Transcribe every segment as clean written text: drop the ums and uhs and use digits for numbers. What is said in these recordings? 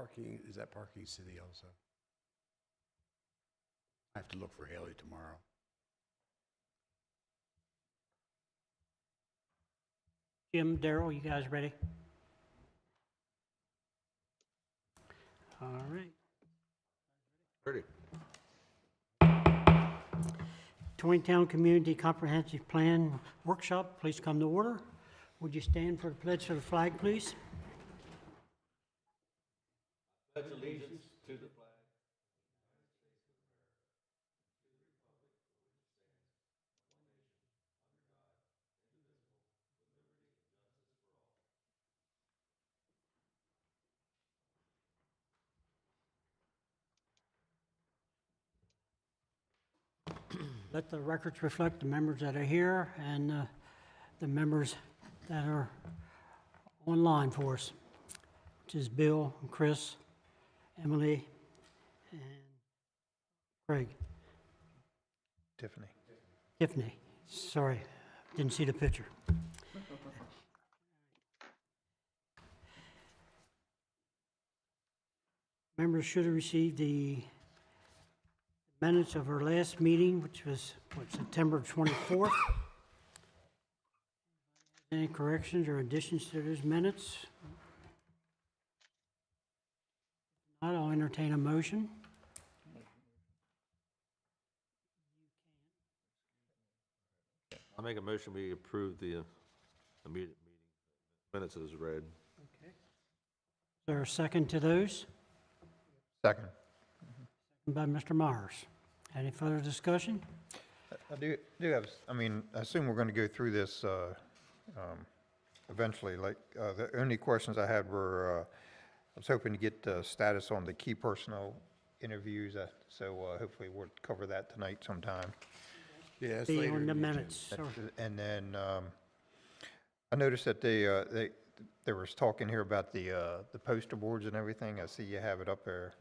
Parking, is that Parking City also? I have to look for Haley tomorrow. Jim, Daryl, you guys ready? All right. Ready. Taneytown Community Comprehensive Plan Workshop, please come to order. Would you stand for the pledge to the flag, please? Pledge allegiance to the flag. Let the records reflect the members that are here and the members that are online for us, which is Bill, and Chris, Emily, and Craig. Tiffany. Sorry, didn't see the picture. Members should have received the minutes of our last meeting, which was, September 24th. Any corrections or additions to those minutes? If not, I'll entertain a motion. I'll make a motion, we approve the immediate meeting minutes as read. Okay. Is there a second to those? Second. By Mr. Myers. Any further discussion? I do have, I mean, I assume we're going to go through this eventually. Like, the only questions I had were, I was hoping to get status on the key personnel interviews, so hopefully we'll cover that tonight sometime. Yeah, it's Be later on in the agenda. minutes. Sure. And then I noticed that there was talking here about the poster boards and everything. I see you have it up there.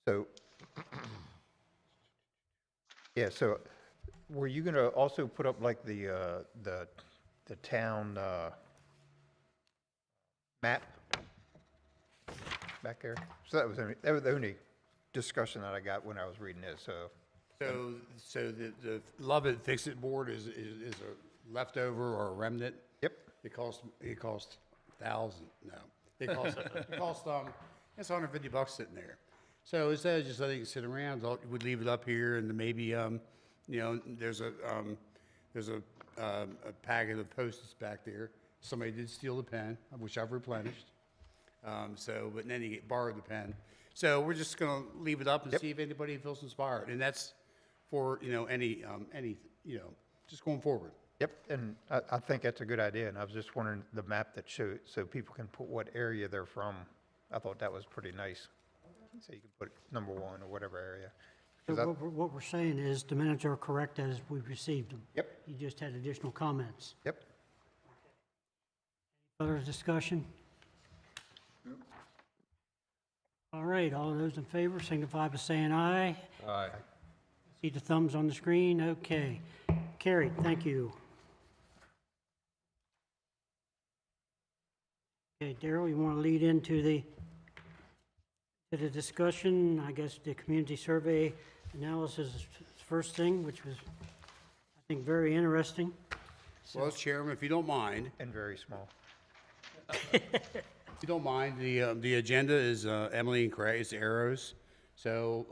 So, yeah, so were you going to also put up like the town map back there? So that was the only discussion that I got when I was reading this, so. So the Love It, Fix It board is a leftover or a remnant. Yep. It cost $1,000, no. It cost, it's $150 sitting there. So instead of just letting it sit around, we'd leave it up here and then maybe, you know, there's a packet of Post-its back there. Somebody did steal the pen, which I've replenished. But then you borrowed the pen. So we're just gonna leave it up and see if anybody feels inspired. And that's for, you know, any, you know, just going forward. Yep, and I think that's a good idea, and I was just wondering the map that showed, so people can put what area they're from. I thought that was pretty nice. So you can put number one or whatever area. So 'Cause I- what we're saying is the minutes are correct as we received them. Yep, You just had additional comments. yep. Further discussion? All right, all those in favor signify by saying aye. Aye. See the thumbs on the screen? Okay. Carried, thank you. Okay, Daryl, you want to lead into the discussion? I guess the community survey analysis is the first thing, which was, I think, very interesting. Well, Chairman, if you don't mind, And very small. if you don't mind, the agenda is Emily and Craig, it's arrows. So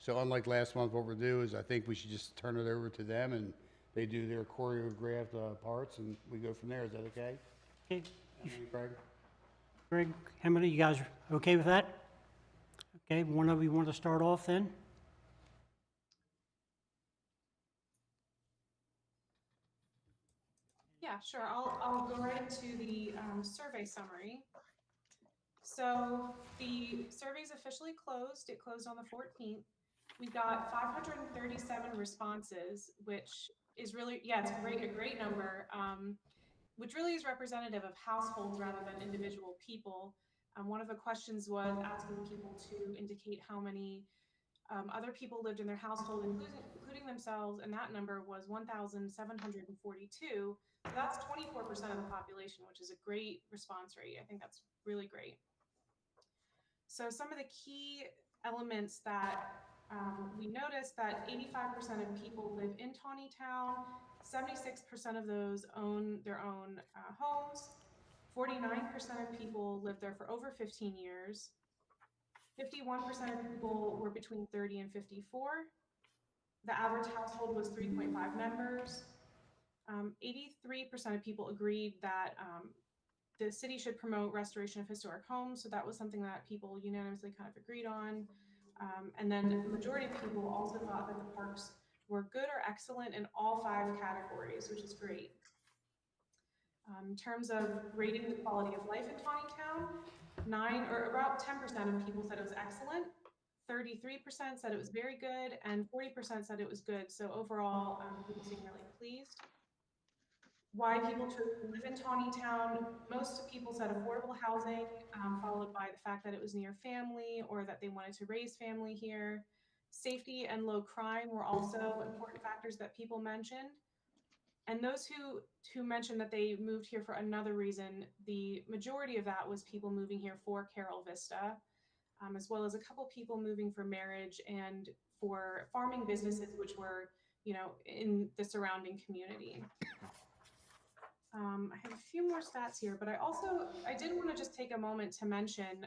unlike last month, what we'll do is I think we should just turn it over to them and they do their choreographed parts and we go from there. Is that okay? Okay, Emily and Craig? Greg, Emily, you guys are okay with that? Okay, one of you want to start off then? Yeah, sure. I'll go right into the survey summary. So the survey's officially closed. It closed on the 14th. We got 537 responses, which is really, yeah, it's a great number, which really is representative of households rather than individual people. One of the questions was asking people to indicate how many Other people lived in their household, including themselves, and that number was 1,742. So that's 24% of the population, which is a great response rate. I think that's really great. So some of the key elements that we noticed that 85% of people live in Taneytown, 76% of those own their own homes, 49% of people lived there for over 15 years, 51% of people were between 30 and 54. The average household was 3.5 members. 83% of people agreed that the city should promote restoration of historic homes. So that was something that people unanimously kind of agreed on. And then the majority of people also thought that the parks were good or excellent in all 5 categories, which is great. In terms of rating the quality of life in Taneytown, about 10% of people said it was excellent, 33% said it was very good, and 40% said it was good. So overall, people seem really pleased. Why people chose to live in Taneytown, most people said affordable housing, followed by the fact that it was near family or that they wanted to raise family here. Safety and low crime were also important factors that people mentioned. And those who mentioned that they moved here for another reason, the majority of that was people moving here for Carol Vista, as well as a couple people moving for marriage and for farming businesses, which were, in the surrounding community. I have a few more stats here, but I did want to just take a moment to mention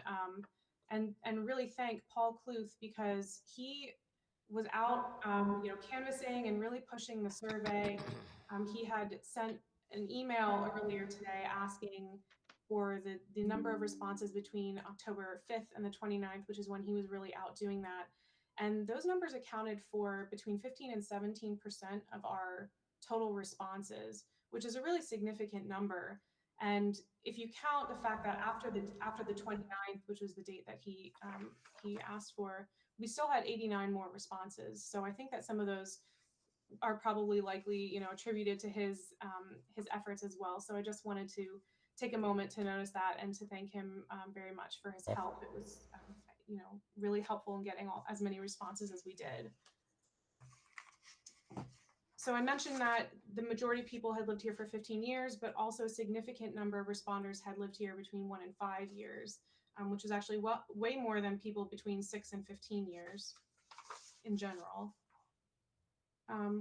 and really thank Paul Kluth, because he was out, canvassing and really pushing the survey. He had sent an email earlier today asking for the number of responses between October 5th and the 29th, which is when he was really out doing that. And those numbers accounted for between 15 and 17% of our total responses, which is a really significant number. And if you count the fact that after the 29th, which was the date that he asked for, we still had 89 more responses. So I think that some of those are probably likely, attributed to his efforts as well. So I just wanted to take a moment to notice that and to thank him very much for his help. It was, really helpful in getting as many responses as we did. So I mentioned that the majority of people had lived here for 15 years, but also a significant number of responders had lived here between 1 and 5 years, which is actually way more than people between 6 and 15 years in general.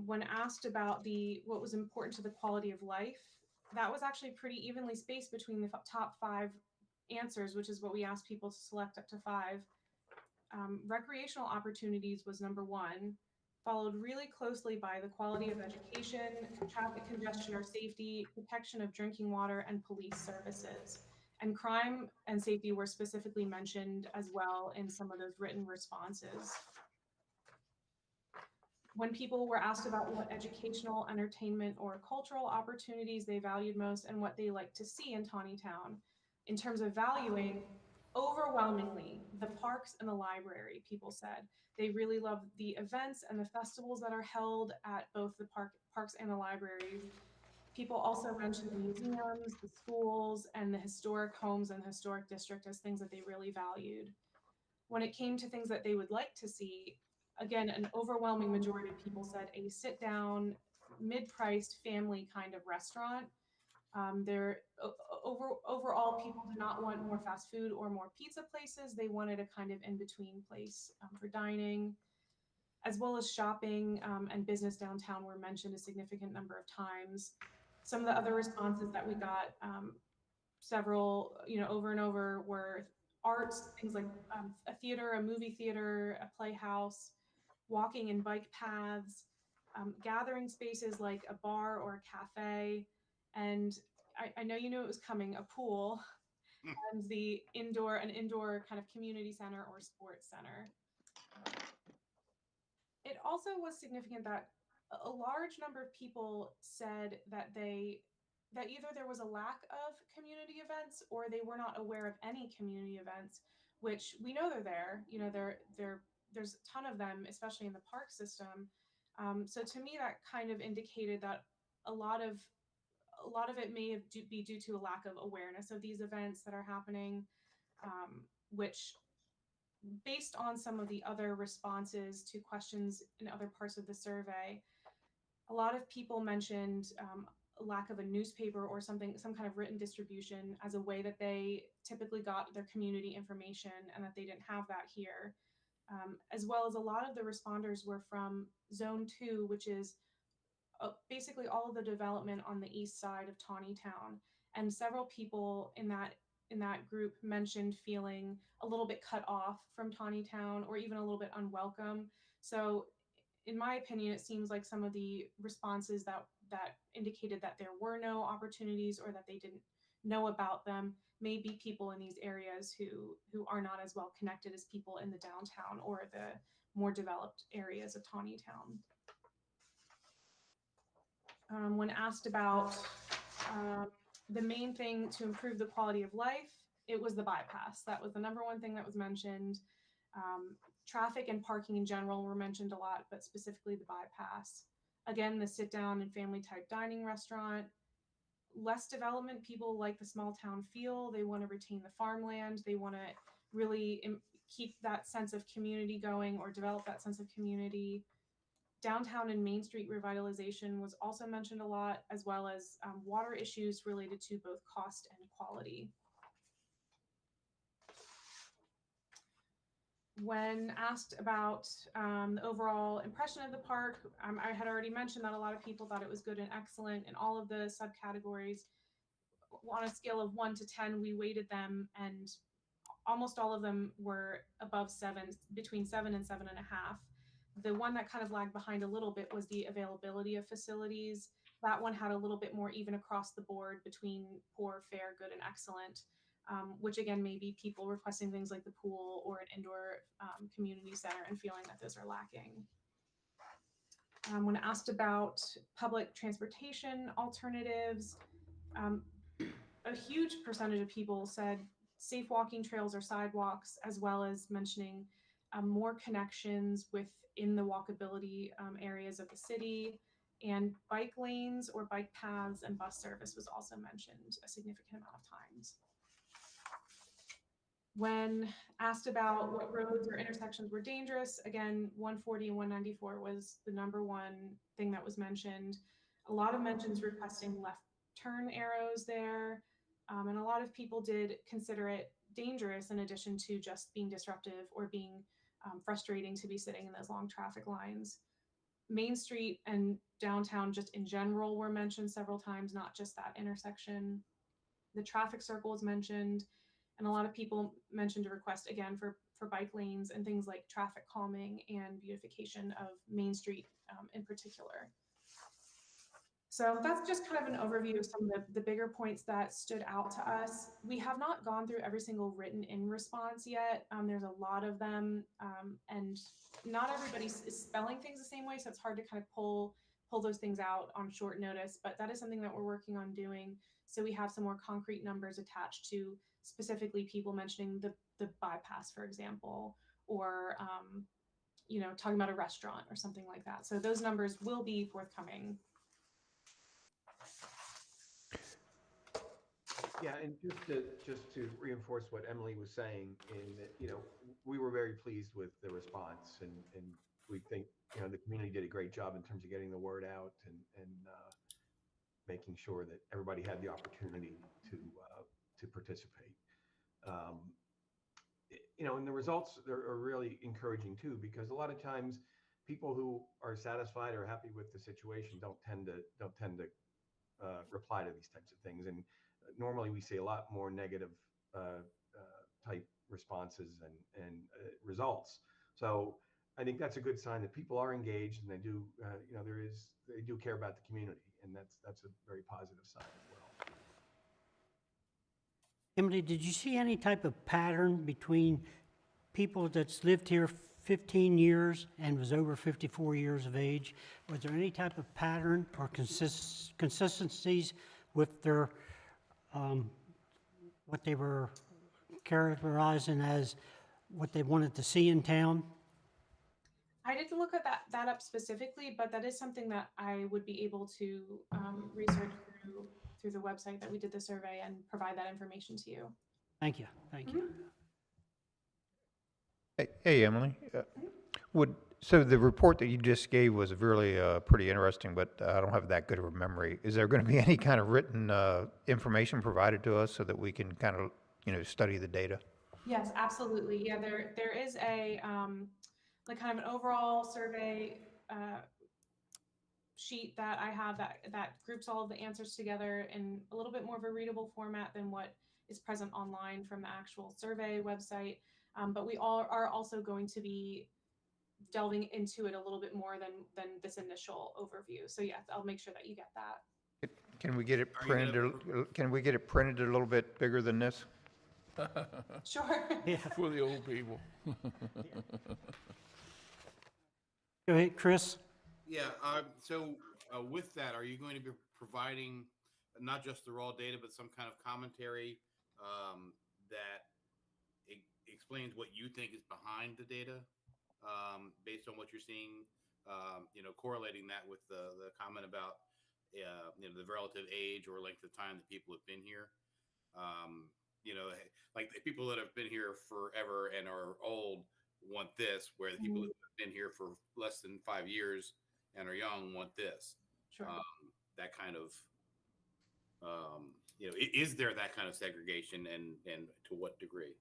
When asked about what was important to the quality of life, that was actually pretty evenly spaced between the top 5 answers, which is what we asked people to select up to 5. Recreational opportunities was number 1, followed really closely by the quality of education, traffic congestion or safety, protection of drinking water, and police services. And crime and safety were specifically mentioned as well in some of those written responses. When people were asked about what educational, entertainment, or cultural opportunities they valued most and what they liked to see in Taneytown, in terms of valuing, overwhelmingly, the parks and the library, people said. They really love the events and the festivals that are held at both the parks and the libraries. People also mentioned the museums, the schools, and the historic homes and the historic district as things that they really valued. When it came to things that they would like to see, again, an overwhelming majority of people said a sit-down, mid-priced family kind of restaurant. Overall, people did not want more fast food or more pizza places. They wanted a kind of in-between place for dining, as well as shopping and business downtown were mentioned a significant number of times. Some of the other responses that we got, several, over and over, were arts, things like a theater, a movie theater, a playhouse, walking and bike paths, gathering spaces like a bar or a cafe, and I know you knew it was coming, a pool, and an indoor kind of community center or sports center. It also was significant that a large number of people said that either there was a lack of community events or they were not aware of any community events, which we know they're there. There's a ton of them, especially in the park system. So to me, that kind of indicated that a lot of it may be due to a lack of awareness of these events that are happening, which based on some of the other responses to questions in other parts of the survey, a lot of people mentioned a lack of a newspaper or some kind of written distribution as a way that they typically got their community information, and that they didn't have that here. As well as a lot of the responders were from Zone 2, which is basically all of the development on the east side of Taneytown. And several people in that group mentioned feeling a little bit cut off from Taneytown, or even a little bit unwelcome. So in my opinion, it seems like some of the responses that indicated that there were no opportunities, or that they didn't know about them, may be people in these areas who are not as well connected as people in the downtown or the more developed areas of Taneytown. When asked about the main thing to improve the quality of life, it was the bypass. That was the number one thing that was mentioned. Traffic and parking in general were mentioned a lot, but specifically the bypass. Again, the sit down and family type dining restaurant. Less development. People like the small town feel. They want to retain the farmland. They want to really keep that sense of community going, or develop that sense of community. Downtown and Main Street revitalization was also mentioned a lot, as well as water issues related to both cost and quality. When asked about the overall impression of the park, I had already mentioned that a lot of people thought it was good and excellent in all of the subcategories. On a scale of 1 to 10, we weighted them, and almost all of them were above 7, between 7 and 7.5. The one that kind of lagged behind a little bit was the availability of facilities. That one had a little bit more even across the board between poor, fair, good, and excellent, which again may be people requesting things like the pool or an indoor community center and feeling that those are lacking. When asked about public transportation alternatives, a huge percentage of people said safe walking trails or sidewalks, as well as mentioning more connections within the walkability areas of the city, and bike lanes or bike paths and bus service was also mentioned a significant amount of times. When asked about what roads or intersections were dangerous, again, 140 and 194 was the number one thing that was mentioned. A lot of mentions requesting left turn arrows there, and a lot of people did consider it dangerous, in addition to just being disruptive or being frustrating to be sitting in those long traffic lines. Main Street and downtown just in general were mentioned several times, not just that intersection. The traffic circle was mentioned, and a lot of people mentioned a request again for bike lanes and things like traffic calming and beautification of Main Street in particular. So that's just kind of an overview of some of the bigger points that stood out to us. We have not gone through every single written in response yet. There's a lot of them, and not everybody is spelling things the same way, so it's hard to kind of pull those things out on short notice, but that is something that we're working on doing. So we have some more concrete numbers attached to specifically people mentioning the bypass, for example, or talking about a restaurant or something like that. So those numbers will be forthcoming. Yeah, and just to reinforce what Emily was saying, in that, we were very pleased with the response, and we think, the community did a great job in terms of getting the word out and making sure that everybody had the opportunity to participate. And the results are really encouraging too, because a lot of times people who are satisfied or happy with the situation don't tend to reply to these types of things. And normally we see a lot more negative type responses and results. So I think that's a good sign that people are engaged, and they do, they do care about the community, and that's a very positive sign as well. Emily, did you see any type of pattern between people that's lived here 15 years and was over 54 years of age? Was there any type of pattern or consistencies with their what they were characterizing as what they wanted to see in town? I didn't look at that up specifically, but that is something that I would be able to research through the website that we did the survey and provide that information to you. Thank you. Thank you. Hey, Emily, so the report that you just gave was really pretty interesting, but I don't have that good of a memory. Is there going to be any kind of written information provided to us so that we can kind of, study the data? Yes, absolutely. Yeah, there is a like kind of an overall survey sheet that I have that groups all of the answers together in a little bit more of a readable format than what is present online from the actual survey website. But we all are also going to be delving into it a little bit more than this initial overview. So yes, I'll make sure that you get that. Can we get it Are you gonna printed, can we get it printed a little bit bigger than this? Sure. For the old people. Go ahead, Chris. Yeah, with that, are you going to be providing not just the raw data, but some kind of commentary that explains what you think is behind the data, based on what you're seeing, correlating that with the comment about, the relative age or length of time that people have been here? Like the people that have been here forever and are old want this, where the people that have been here for less than 5 years and are young want this. Sure. That kind of, is there that kind of segregation, and to what degree?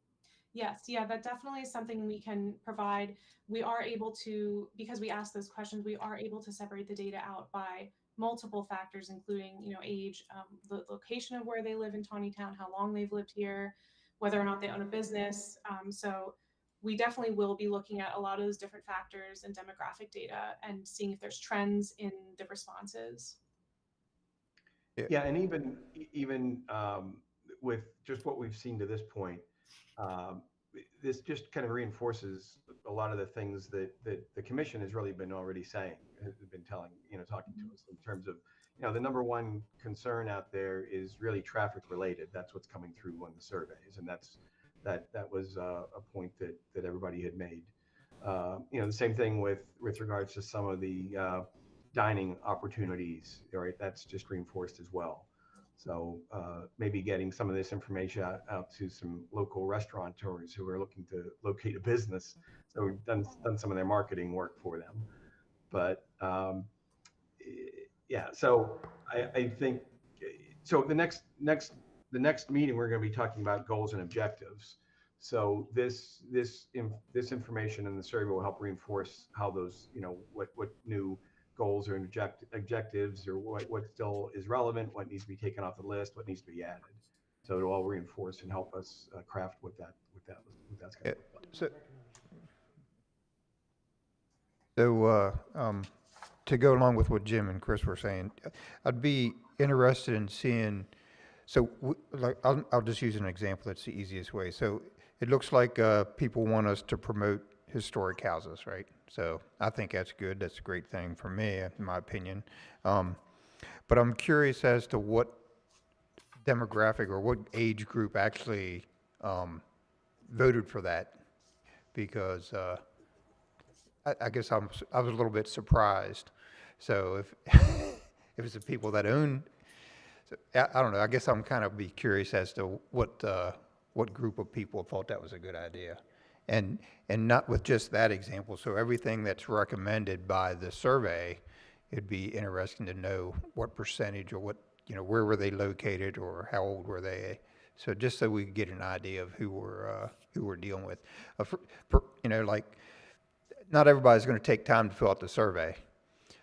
Yes, yeah, that definitely is something we can provide. We are able to, because we ask those questions, we are able to separate the data out by multiple factors, including, age, the location of where they live in Taneytown, how long they've lived here, whether or not they own a business. So we definitely will be looking at a lot of those different factors and demographic data and seeing if there's trends in the responses. Yeah, and even with just what we've seen to this point, um, this just kind of reinforces a lot of the things that the commission has really been already saying, has been telling, talking to us in terms of, the number one concern out there is really traffic related. That's what's coming through on the surveys, and that was a point that everybody had made. The same thing with regards to some of the dining opportunities, right? That's just reinforced as well. So maybe getting some of this information out to some local restaurateurs who are looking to locate a business. So we've done some of their marketing work for them. But yeah, so I think, so the next meeting, we're going to be talking about goals and objectives. So this information in the survey will help reinforce how those, what new goals or objectives, or what still is relevant, what needs to be taken off the list, what needs to be added. So it'll all reinforce and help us craft what that's going to look like. So, to go along with what Jim and Chris were saying, I'd be interested in seeing, so I'll just use an example that's the easiest way. So it looks like people want us to promote historic houses, right? So I think that's good. That's a great thing for me, in my opinion. But I'm curious as to what demographic or what age group actually voted for that, because I guess I was a little bit surprised. So if if it's the people that own, so I don't know. I guess I'm kind of be curious as to what group of people thought that was a good idea, and not with just that example. So everything that's recommended by the survey, it'd be interesting to know what percentage or what, where were they located or how old were they. So just so we could get an idea of who we're dealing with. Like not everybody's going to take time to fill out the survey.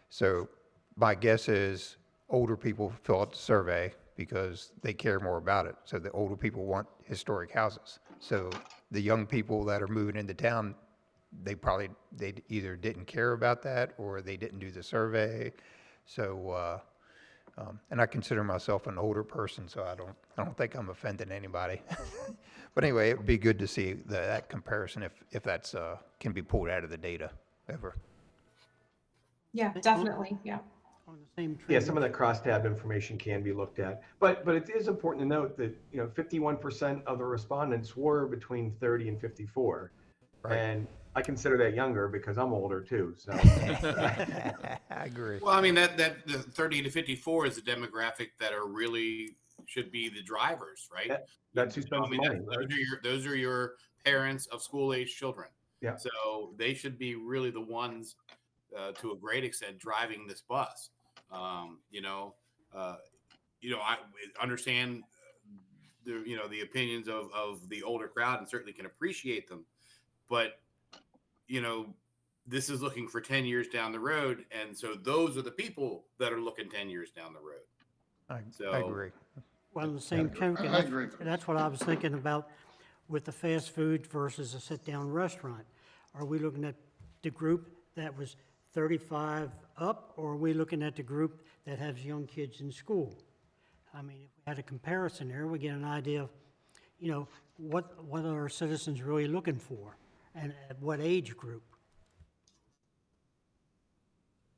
So my guess is older people fill out the survey because they care more about it. So the older people want historic houses. So the young people that are moving into town, they either didn't care about that or they didn't do the survey. So, and I consider myself an older person, so I don't think I'm offending anybody. But anyway, it would be good to see that comparison if that's can be pulled out of the data ever. Yeah, definitely. Yeah. On the same trend. Yeah, some of that crosstab information can be looked at, but it is important to note that 51% of the respondents were between 30 and 54, Right. and I consider that younger because I'm older too. So I agree. Well, I mean that the 30 to 54 is the demographic that are really should be the drivers, right? that's who spends the money. Those are your parents of school age children. Yeah. So they should be really the ones, to a great extent, driving this bus. Um, you know, uh, I understand the opinions of the older crowd and certainly can appreciate them, but you know, this is looking for 10 years down the road, and so those are the people that are looking 10 years down the road. I So agree. Well, in the same token, that's what I was thinking about with the fast food versus a sit-down restaurant. Are we looking at the group that was 35 up, or are we looking at the group that has young kids in school? I mean, if we had a comparison there, we get an idea of, what are our citizens really looking for, and at what age group?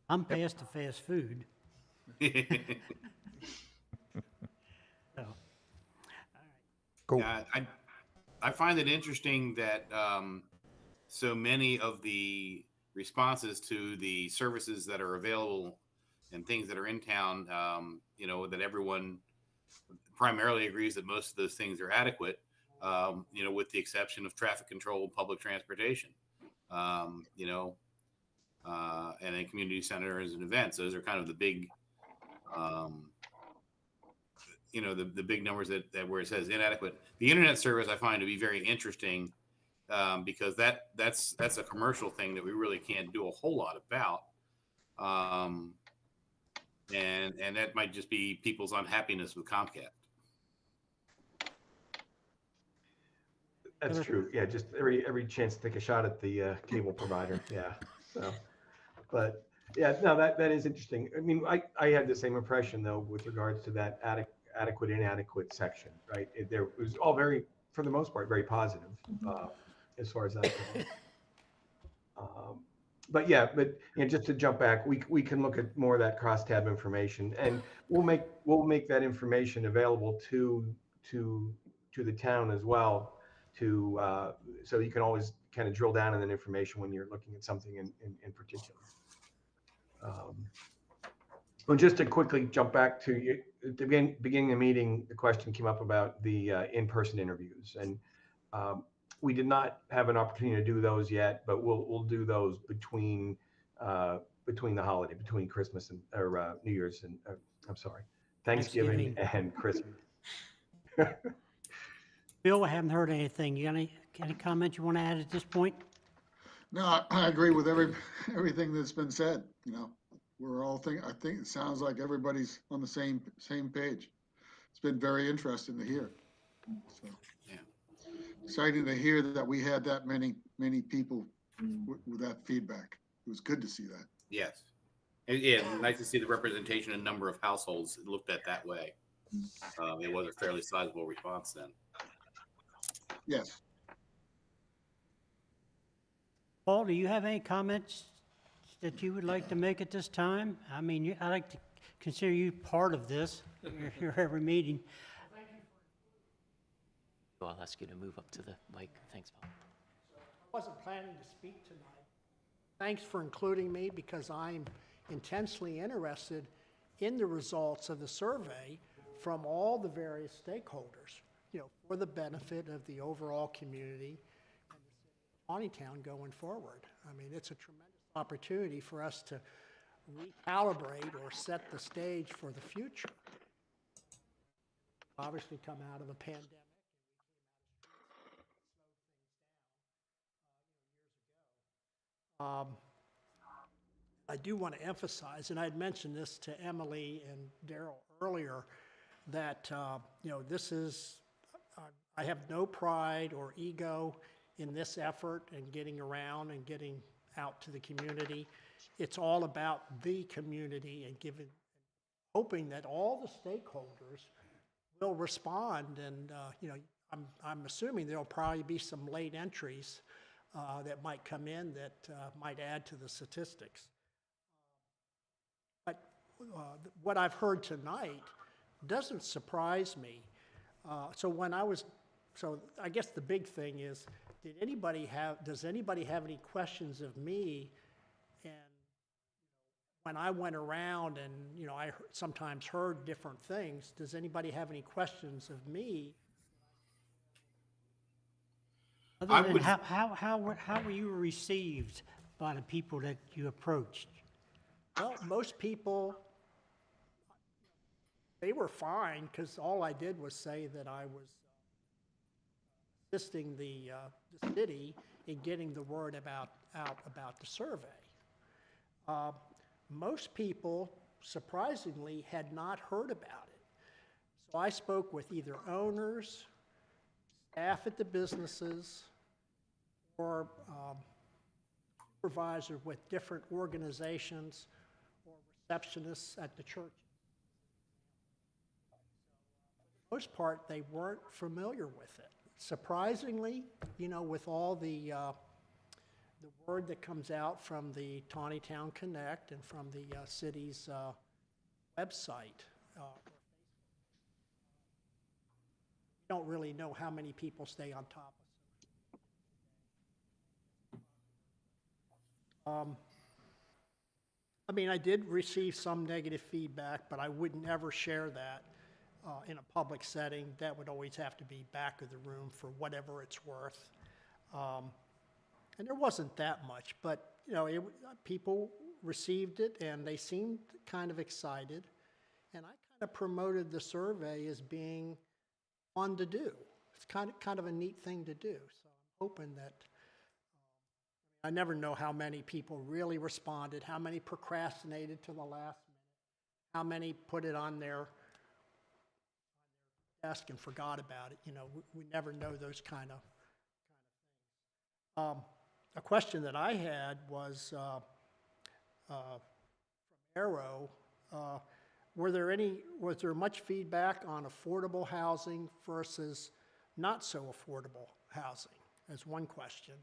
I'm past the fast food, so. Cool. I find it interesting that so many of the responses to the services that are available and things that are in town, that everyone primarily agrees that most of those things are adequate, with the exception of traffic control, public transportation, and then community centers and events. Those are kind of the big, the big numbers that where it says inadequate. The internet service I find to be very interesting, because that's a commercial thing that we really can't do a whole lot about. And that might just be people's unhappiness with Comcast. That's true. Yeah, just every chance to take a shot at the cable provider. Yeah. So, but yeah, no, that is interesting. I mean, I had the same impression though with regards to that adequate inadequate section, right? It was all very, for the most part, very positive as far as that goes. But yeah, just to jump back, we can look at more of that crosstab information, and we'll make that information available to the town as well, so you can always kind of drill down on that information when you're looking at something in particular. Well, just to quickly jump back to you, at the beginning of the meeting, the question came up about the in-person interviews, and we did not have an opportunity to do those yet, but we'll do those between the holiday, between Christmas and New Year's and I'm sorry, Thanksgiving and Christmas. Bill, I haven't heard anything. You got any comment you want to add at this point? No, I agree with everything that's been said. We're all I think it sounds like everybody's on the same page. It's been very interesting to hear. So Yeah. exciting to hear that we had that many people with that feedback. It was good to see that. Yes. And, yeah, nice to see the representation and number of households looked at that way. It was a fairly sizable response then. Yes. Paul, do you have any comments that you would like to make at this time? I mean, I like to consider you part of this, your every meeting. I'll ask you to move up to the mic. Thanks, Paul. I wasn't planning to speak tonight. Thanks for including me, because I'm intensely interested in the results of the survey from all the various stakeholders, for the benefit of the overall community and the city of Taneytown going forward. I mean, it's a tremendous opportunity for us to recalibrate or set the stage for the future. Obviously come out of a pandemic. I do want to emphasize, and I'd mentioned this to Emily and Daryl earlier, that this is, I have no pride or ego in this effort and getting around and getting out to the community. It's all about the community and hoping that all the stakeholders will respond. And I'm assuming there'll probably be some late entries that might come in that might add to the statistics. But what I've heard tonight doesn't surprise me. So I guess the big thing is, does anybody have any questions of me? And when I went around and, I sometimes heard different things, does anybody have any questions of me? Other I than would- how were you received by the people that you approached? Well, most people, they were fine, because all I did was say that I was assisting the city in getting the word out about the survey. Most people, surprisingly, had not heard about it. So I spoke with either owners, staff at the businesses, or supervisor with different organizations or receptionists at the church. For the most part, they weren't familiar with it. Surprisingly, with all the word that comes out from the Taneytown Connect and from the city's website, we don't really know how many people stay on top of it. I did receive some negative feedback, but I would never share that in a public setting. That would always have to be back of the room for whatever it's worth. And there wasn't that much, but people received it and they seemed kind of excited. And I kind of promoted the survey as being fun to do. It's kind of a neat thing to do. So I'm hoping that I never know how many people really responded, how many procrastinated to the last minute, how many put it on their desk and forgot about it. We never know those kind of things. A question that I had was from Arrow. Was there much feedback on affordable housing versus not so affordable housing? As one question.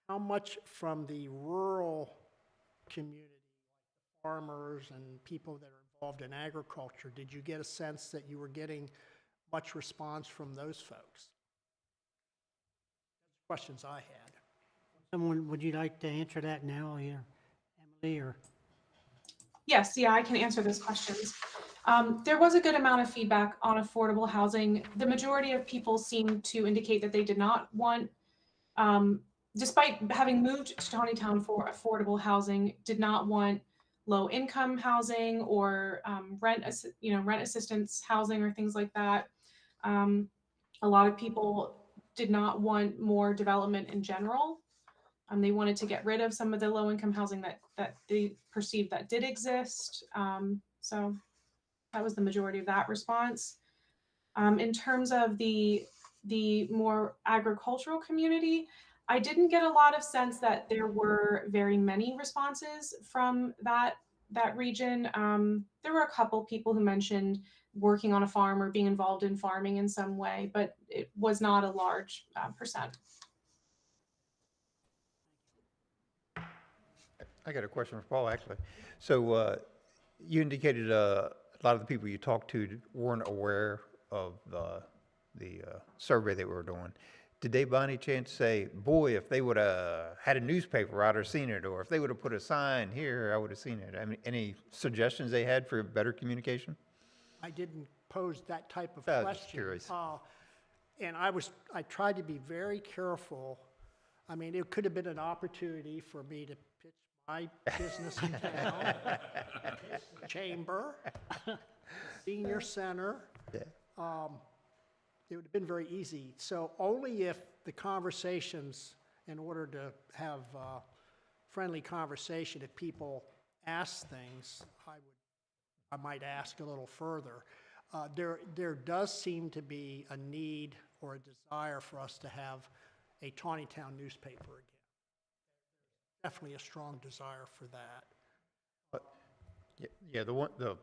How much from the rural community, like farmers and people that are involved in agriculture, did you get a sense that you were getting much response from those folks? That's questions I had. Someone, would you like to answer that now, either Emily or? Yes, yeah, I can answer those questions. There was a good amount of feedback on affordable housing. The majority of people seemed to indicate that they did not want, despite having moved to Taneytown for affordable housing, did not want low-income housing or rent assistance housing or things like that. A lot of people did not want more development in general. They wanted to get rid of some of the low-income housing that they perceived that did exist. So that was the majority of that response. In terms of the more agricultural community, I didn't get a lot of sense that there were very many responses from that region. There were a couple people who mentioned working on a farm or being involved in farming in some way, but it was not a large percent. I got a question for Paul, actually. So you indicated a lot of the people you talked to weren't aware of the survey that we were doing. Did they by any chance say, boy, if they would have had a newspaper, I'd have seen it, or if they would have put a sign here, I would have seen it? I mean, any suggestions they had for better communication? I didn't pose that type of I was question. just curious. And I tried to be very careful. It could have been an opportunity for me to pitch my business in town, the chamber, the senior center. Yeah. It would have been very easy. So only if the conversations, in order to have friendly conversation, if people ask things, I might ask a little further. There does seem to be a need or a desire for us to have a Taneytown newspaper again. Definitely a strong desire for that. Yeah, the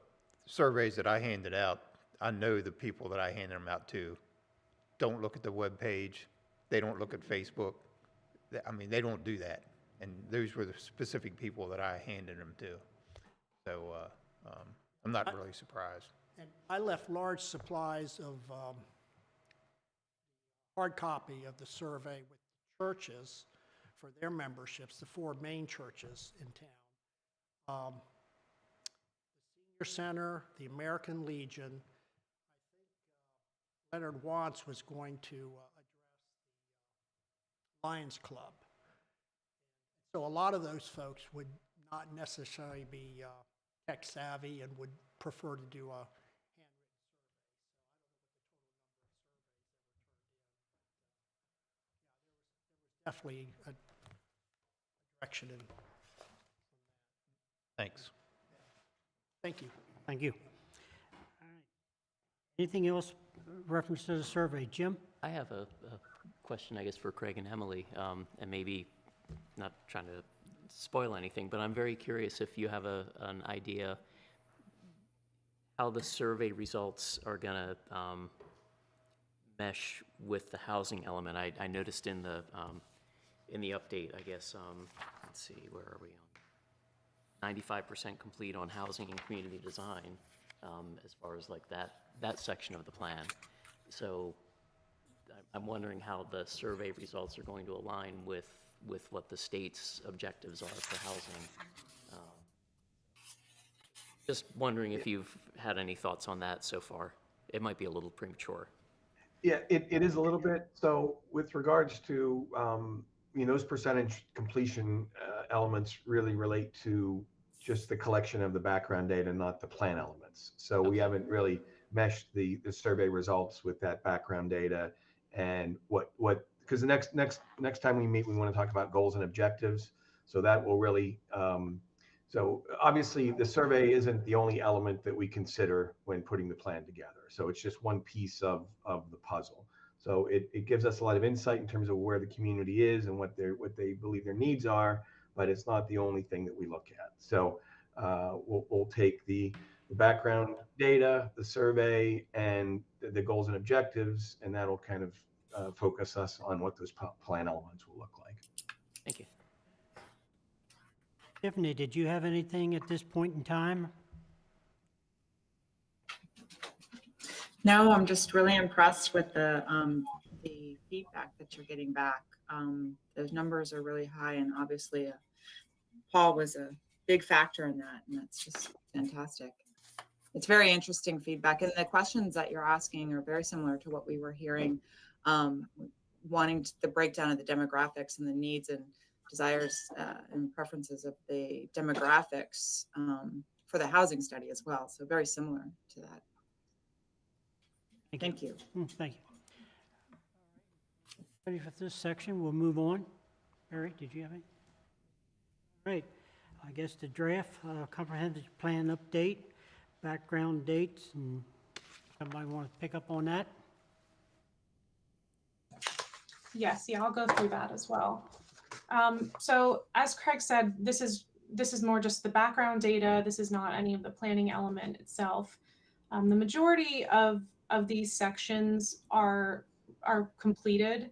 surveys that I handed out, I know the people that I handed them out to don't look at the web page. They don't look at Facebook. They don't do that. And those were the specific people that I handed them to. So I'm not really surprised. And I left large supplies of hard copy of the survey with churches for their memberships, the 4 main churches in town. The Senior Center, the American Legion. I think Leonard Wantz was going to address Lions Club. So a lot of those folks would not necessarily be tech savvy and would prefer to do a definitely a direction in. Thanks. Thank you. Thank you. All right. Anything else reference to the survey? Jim? I have a question, I guess, for Craig and Emily, and maybe not trying to spoil anything, but I'm very curious if you have an idea how the survey results are going to mesh with the housing element. I noticed in the update, I guess, let's see, where are we on? 95% complete on housing and community design, as far as like that section of the plan. So I'm wondering how the survey results are going to align with what the state's objectives are for housing. Just wondering if you've had any thoughts on that so far. It might be a little premature. Yeah, it is a little bit. So with regards to, those percentage completion elements really relate to just the collection of the background data, not the plan elements. So we haven't really meshed the survey results with that background data and because the next time we meet, we want to talk about goals and objectives. So that will really, so obviously the survey isn't the only element that we consider when putting the plan together. So it's just one piece of the puzzle. So it gives us a lot of insight in terms of where the community is and what they believe their needs are, but it's not the only thing that we look at. So we'll take the background data, the survey, and the goals and objectives, and that'll kind of focus us on what those plan elements will look like. Thank you. Tiffany, did you have anything at this point in time? No, I'm just really impressed with the feedback that you're getting back. Those numbers are really high, and obviously Paul was a big factor in that, and that's just fantastic. It's very interesting feedback, and the questions that you're asking are very similar to what we were hearing, wanting the breakdown of the demographics and the needs and desires and preferences of the demographics for the housing study as well. So very similar to that. Thank you. Thank you. Ready for this section? We'll move on. Barry, did you have any? All right. I guess the draft comprehensive plan update, background dates, and somebody want to pick up on that? Yes, yeah, I'll go through that as well. So as Craig said, this is more just the background data. This is not any of the planning element itself. The majority of these sections are completed.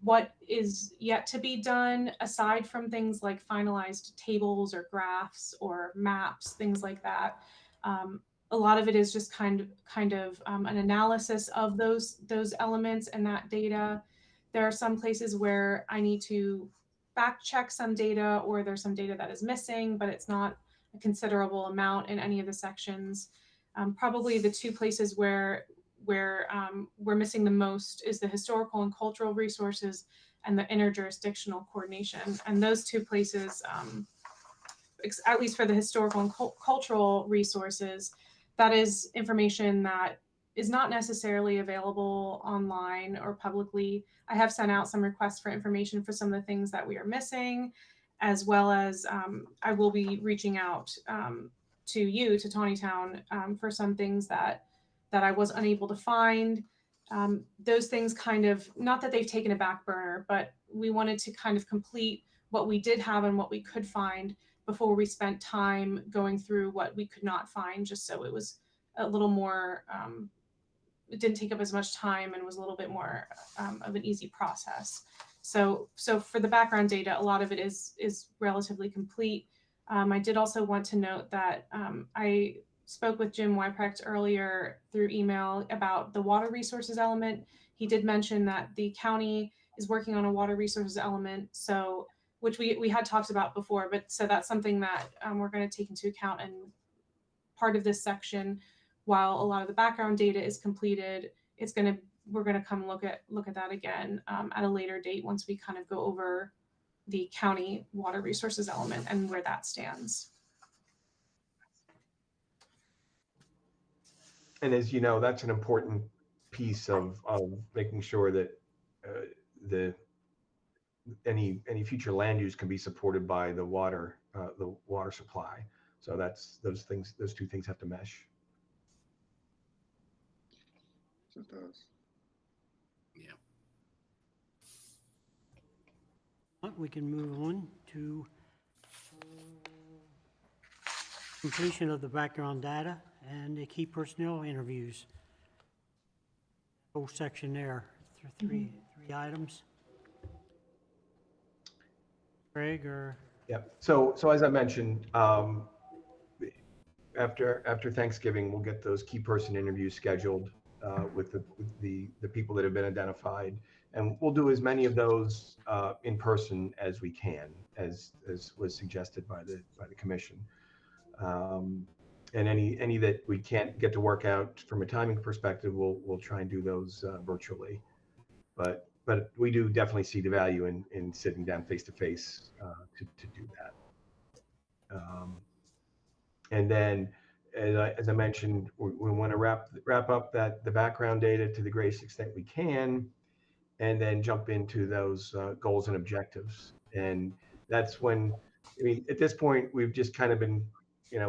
What is yet to be done, aside from things like finalized tables or graphs or maps, things like that, a lot of it is just kind of an analysis of those elements and that data. There are some places where I need to back check some data, or there's some data that is missing, but it's not a considerable amount in any of the sections. Probably the two places where we're missing the most is the historical and cultural resources and the interjurisdictional coordination. And those two places, at least for the historical and cultural resources, that is information that is not necessarily available online or publicly. I have sent out some requests for information for some of the things that we are missing, as well as I will be reaching out to you, to Taneytown, for some things that I was unable to find. Those things kind of, not that they've taken a back burner, but we wanted to kind of complete what we did have and what we could find before we spent time going through what we could not find, just so it was a little more, it didn't take up as much time and was a little bit more of an easy process. So for the background data, a lot of it is relatively complete. I did also want to note that I spoke with Jim Wyprecht earlier through email about the water resources element. He did mention that the county is working on a water resources element, so which we had talked about before, but so that's something that we're going to take into account in part of this section. While a lot of the background data is completed, it's going to we're going to come look at that again at a later date once we kind of go over the county water resources element and where that stands. And as you know, that's an important piece of making sure that the any future land use can be supported by the water supply. So that's those two things have to mesh. It does. Yeah. We can move on to completion of the background data and the key personnel interviews. Whole section there, three items. Craig or? Yep. So as I mentioned, after Thanksgiving, we'll get those key person interviews scheduled with the people that have been identified, and we'll do as many of those in person as we can, as was suggested by the commission. And any that we can't get to work out from a timing perspective, we'll try and do those virtually. But we do definitely see the value in sitting down face to face to do that. And then, as I mentioned, we want to wrap up the background data to the greatest extent we can, and then jump into those goals and objectives. And that's when, I mean, at this point, we've just kind of been,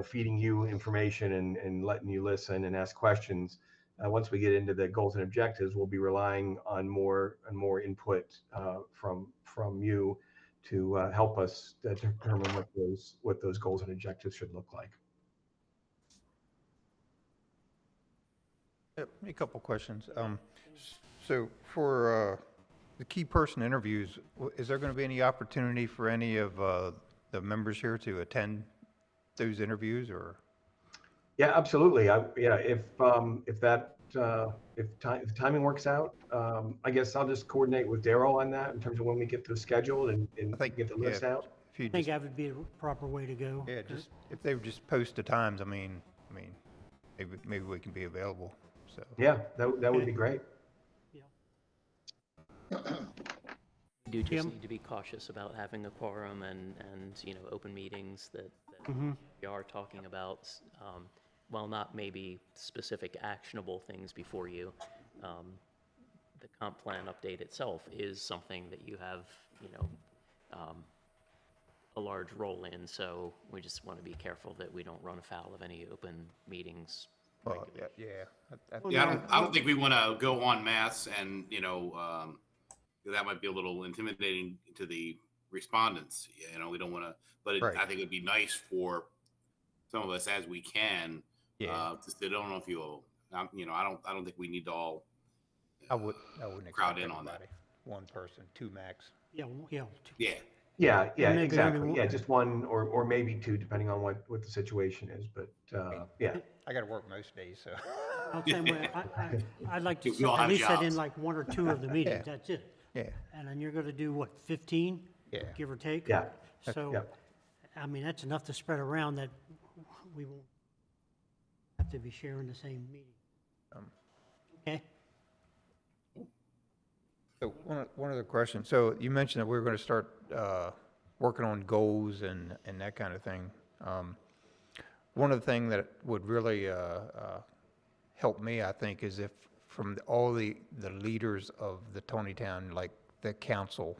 feeding you information and letting you listen and ask questions. Once we get into the goals and objectives, we'll be relying on more input from you to help us determine what those goals and objectives should look like. A couple questions. So for the key person interviews, is there going to be any opportunity for any of the members here to attend those interviews, or? Yeah, absolutely. If timing works out, I guess I'll just coordinate with Daryl on that in terms of when we get those scheduled and get the list out. I think that would be the proper way to go. Yeah, just if they would just post the times, I mean, maybe we can be available. So yeah, that would be great. You do just Jim? need to be cautious about having a quorum and open meetings that we are talking about, while not maybe specific actionable things before you. The comp plan update itself is something that you have, a large role in, so we just want to be careful that we don't run afoul of any open meetings. well, yeah. I don't think we want to go en masse, and that might be a little intimidating to the respondents. We don't want to, but Right. I think it'd be nice for some of us as we can. Yeah. I don't know if you'll. I don't think we need to all. I wouldn't crowd expect in on that. everybody. One person, two max. Yeah, Yeah. Yeah, And maybe exactly. only Yeah, one. just one or maybe two, depending on what the situation is. But yeah. I got to work most days, so. I'll say, I'd like to We all at have least set in jobs. like one or two of the meetings, Yeah. that's it. Yeah. And then you're gonna do what, 15? Yeah. Give or take? Yeah. So, Yeah. I mean, that's enough to spread around that we won't have to be sharing the same meeting. Okay? So one other question. So you mentioned that we were going to start working on goals and that kind of thing. One of the things that would really help me, I think, is if from all the leaders of the Taneytown, like the council,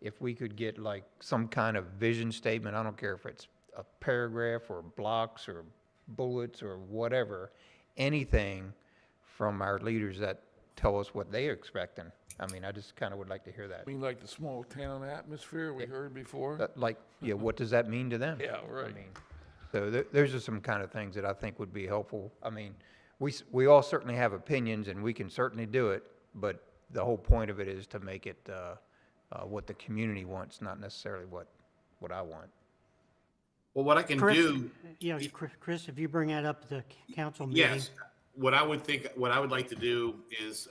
if we could get like some kind of vision statement, I don't care if it's a paragraph or blocks or bullets or whatever, anything from our leaders that tell us what they're expecting. I mean, I just kind of would like to hear that. I mean, like the small town atmosphere we heard before? Like, what does that mean to them? Yeah, right. I mean, so those are some kind of things that I think would be helpful. I mean, we all certainly have opinions, and we can certainly do it, but the whole point of it is to make it what the community wants, not necessarily what I want. Well, what I can Chris, do. Yeah, Chris, if you bring that up at the council meeting. Yes. What I would like to do is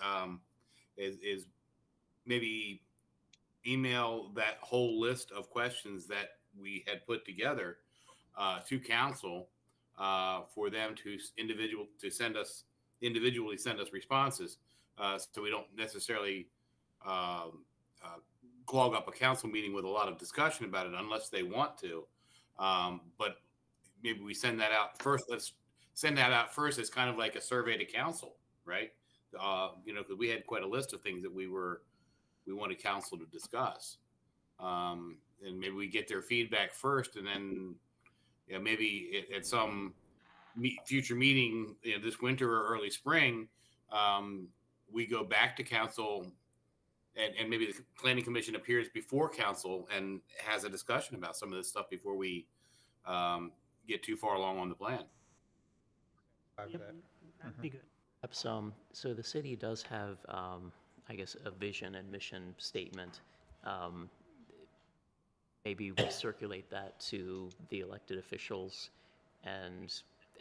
maybe email that whole list of questions that we had put together to council for them to individually send us responses. so we don't necessarily clog up a council meeting with a lot of discussion about it unless they want to. But maybe we send that out first. Let's send that out first as kind of like a survey to council, right? Because we had quite a list of things that we wanted council to discuss. And maybe we get their feedback first, and then maybe at some future meeting, this winter or early spring, we go back to council, and maybe the planning commission appears before council and has a discussion about some of this stuff before we get too far along on the plan. Yep, that'd be good. Perhaps, so the city does have, I guess, a vision and mission statement. Maybe we circulate that to the elected officials and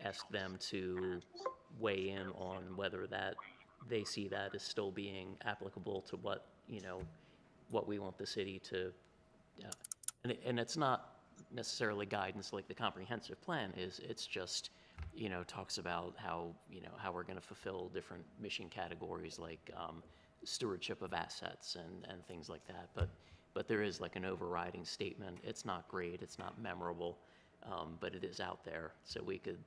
ask them to weigh in on whether that they see that as still being applicable to what, what we want the city to, and it's not necessarily guidance like the comprehensive plan is. It's just, talks about how, how we're going to fulfill different mission categories like stewardship of assets and things like that. But there is like an overriding statement. It's not great, it's not memorable, but it is out there. So we could,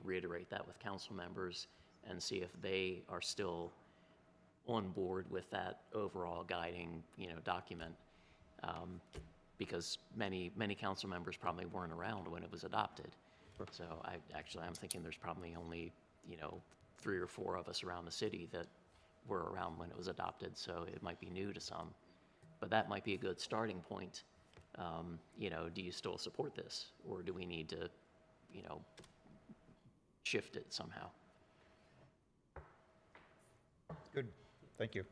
reiterate that with council members and see if they are still on board with that overall guiding, document. Because many council members probably weren't around when it was adopted. So I'm thinking there's probably only, 3 or 4 of us around the city that were around when it was adopted. So it might be new to some, but that might be a good starting point. Do you still support this, or do we need to, shift it somehow? Good, thank you.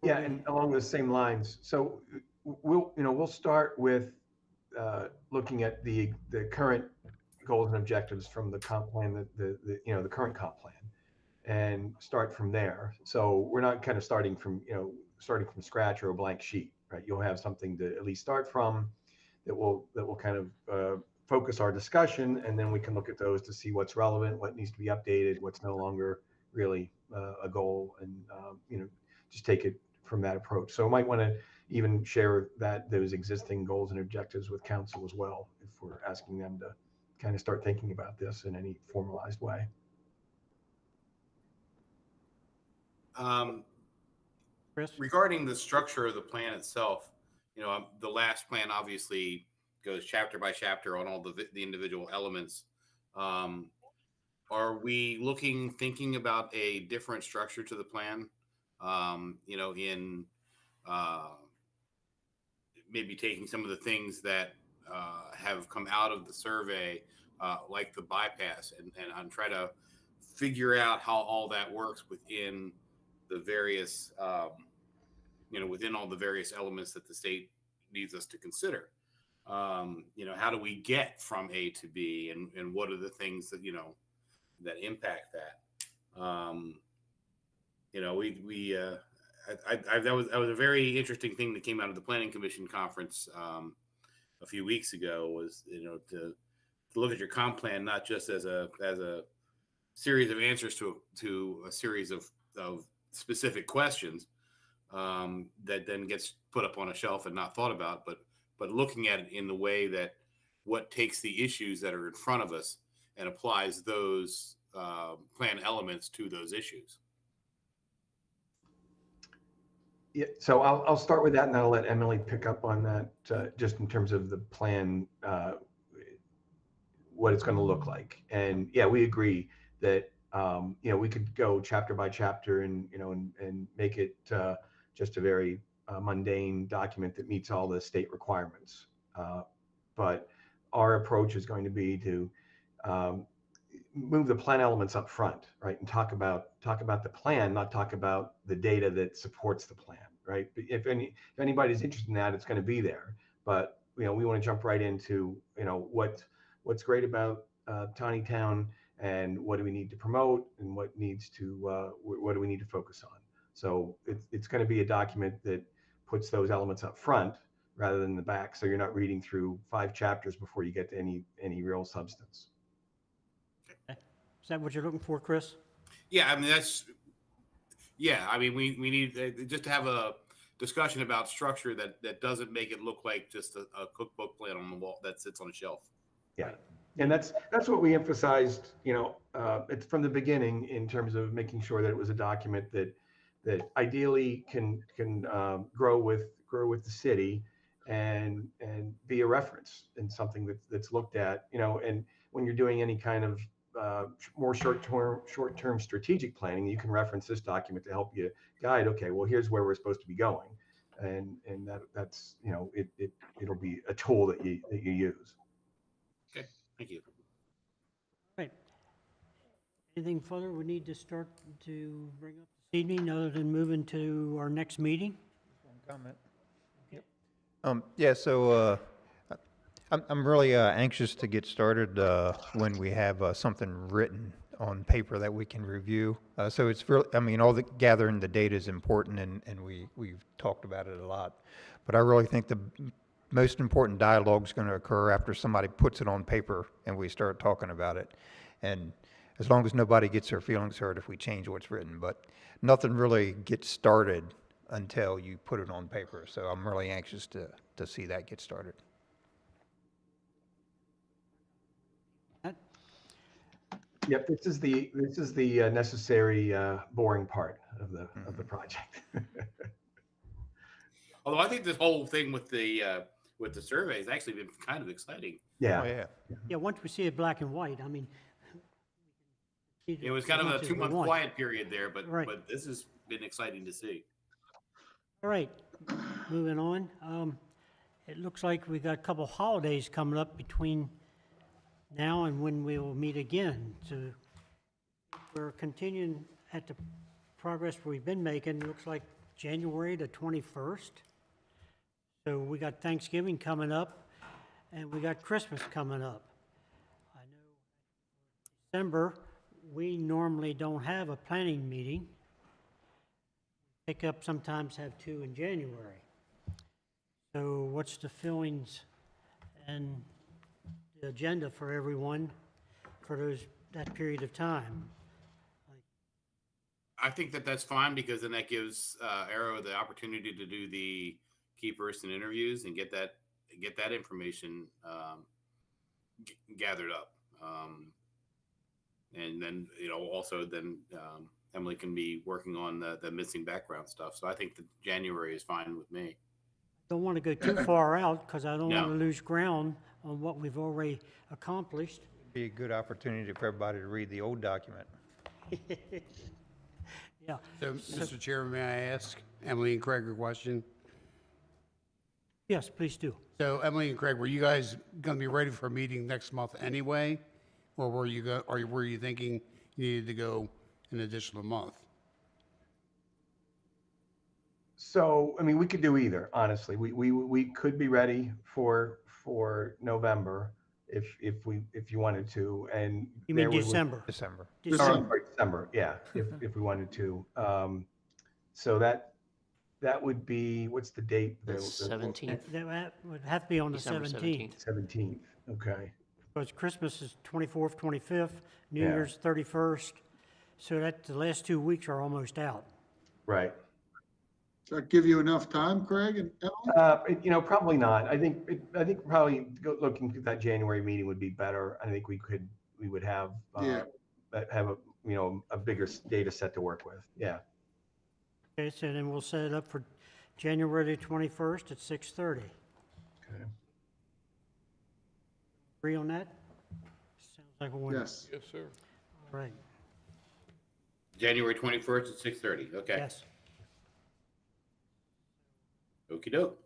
Yeah, and along those same lines, so we'll start with looking at the current goals and objectives from the comp plan, the current comp plan, and start from there. So we're not kind of starting from scratch or a blank sheet, right? You'll have something to at least start from that will kind of focus our discussion, and then we can look at those to see what's relevant, what needs to be updated, what's no longer really a goal, and just take it from that approach. So I might want to even share those existing goals and objectives with council as well, if we're asking them to kind of start thinking about this in any formalized way. Chris? Regarding the structure of the plan itself, the last plan obviously goes chapter by chapter on all the individual elements. Are we thinking about a different structure to the plan? In maybe taking some of the things that have come out of the survey, like the bypass, and try to figure out how all that works within the various, within all the various elements that the state needs us to consider. How do we get from A to B, and what are the things that, that impact that? That was a very interesting thing that came out of the Planning Commission conference a few weeks ago, was to look at your comp plan not just as a series of answers to a series of specific questions that then gets put up on a shelf and not thought about, but looking at it in the way that what takes the issues that are in front of us and applies those plan elements to those issues. Yeah, so I'll start with that, and I'll let Emily pick up on that, just in terms of the plan, what it's going to look like. And yeah, we agree that we could go chapter by chapter and make it just a very mundane document that meets all the state requirements. But our approach is going to be to move the plan elements up front, right, and talk about the plan, not talk about the data that supports the plan, right? If anybody's interested in that, it's going to be there. But we want to jump right into what's great about Taneytown, and what do we need to promote, and what do we need to focus on. So it's going to be a document that puts those elements up front rather than the back, so you're not reading through 5 chapters before you get to any real substance. Is that what you're looking for, Chris? Yeah, I mean, that's Yeah, I mean, we need just to have a discussion about structure that doesn't make it look like just a cookbook plan on the wall that sits on a shelf. Yeah. And that's what we emphasized, it's from the beginning in terms of making sure that it was a document that ideally can grow with the city and be a reference and something that's looked at, and when you're doing any kind of more short-term strategic planning, you can reference this document to help you guide, okay, well, here's where we're supposed to be going. And that's, it'll be a tool that you use. Okay, thank you. Right. Anything further we need to start to bring up this evening, other than moving to our next meeting? Comment. Yeah, so I'm really anxious to get started when we have something written on paper that we can review. So it's really, I mean, all the gathering the data is important, and we've talked about it a lot. But I really think the most important dialogue is going to occur after somebody puts it on paper and we start talking about it. And as long as nobody gets their feelings hurt if we change what's written, but nothing really gets started until you put it on paper. So I'm really anxious to see that get started. Yep, this is the necessary boring part of the project. Although I think this whole thing with the survey has actually been kind of exciting. Yeah. Oh, yeah. Yeah, once we see it black and white, I mean. It was kind of a 2-month quiet period there, but Right. but this has been exciting to see. All right, moving on. It looks like we got a couple holidays coming up between now and when we will meet again. So we're continuing at the progress we've been making. It looks like January the 21st. So we got Thanksgiving coming up, and we got Christmas coming up. I know December, we normally don't have a planning meeting. Pick up, sometimes have two in January. So what's the feelings and the agenda for everyone for that period of time? I think that's fine because then that gives Arrow the opportunity to do the key person interviews and get that information gathered up, and then also then Emily can be working on the missing background stuff. So I think that January is fine with me. Don't want to go too far out because I don't No. want to lose ground on what we've already accomplished. Be a good opportunity for everybody to read the old document. Yeah. So, Mr. Chairman, may I ask Emily and Craig a question? Yes, please do. So Emily and Craig, were you guys going to be ready for a meeting next month anyway? Or were you thinking you needed to go an additional month? So, I mean, we could do either, honestly. We could be ready for November if you wanted to, and You there mean we would- December? December. December, yeah, if we wanted to. So that would be, what's the date? The 17th. That would have to be on the December 17th. 17th, okay. Because Christmas is 24th, 25th, New Yeah. Year's 31st. So that the last 2 weeks are almost out. Right. Does that give you enough time, Craig and Emily? Probably not. I think probably looking at that January meeting would be better. I think we would have Yeah. a bigger data set to work with. Yeah. Okay, so then we'll set it up for January the 21st at 6:30. Okay. Agree on that? Sounds like a winner. Yes. Yes, sir. All right, January 21st at 6:30. Okay. yes. Okie doke.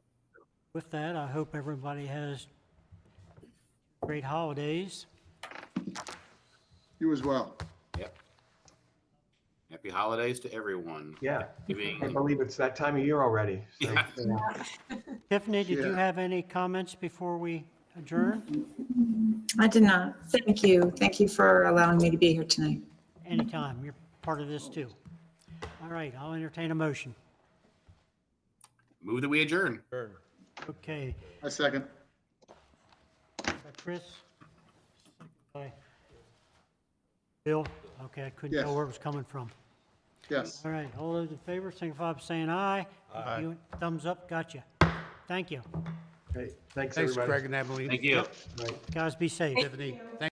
With that, I hope everybody has great holidays. You as well. Yep. Happy holidays to everyone. Yeah. I Giving- can't believe it's that time of year already. So, Tiffany, did you Yeah. have any comments before we adjourn? I did not. Thank you. Thank you for allowing me to be here tonight. Anytime, you're part of this too. All right, I'll entertain a motion. Move that we adjourn. Okay, I second. by Chris? Second by Bill? Okay, I couldn't Yes. tell where it was coming from. Yes. All right, all those in favor, signify by saying aye. Aye. You- Thumbs up, gotcha. Thank you. Okay, thanks, Thanks, everybody. Craig and Emily. Thank you. Right. Guys, be safe. Tiffany, thank